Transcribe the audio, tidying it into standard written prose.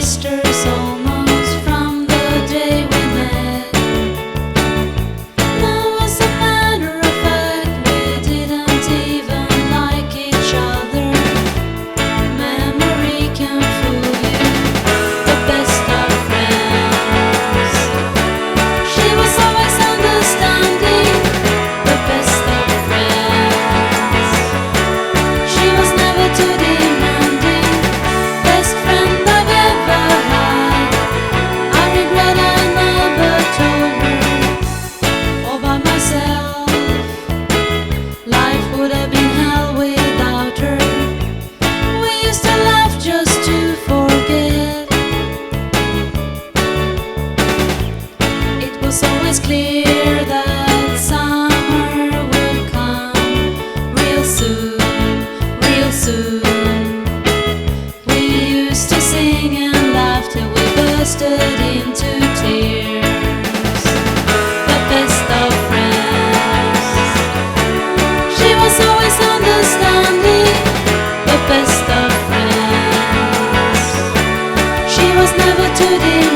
sisters almost from the day we met. Now as a matter of fact, we didn't even like each other. Memory can fool you, the best of friends. She was always understanding, the best of friends. She was never too demanding, best friend I've ever had. I regret I never told her all by myself. Life would have been hell without her. We used to laugh just to forget. It was always clear that summer would come real soon, real soon. We used to sing and laugh till we bursted into tears. The best of friends. She was always understanding, the best of friends. She was never too deep.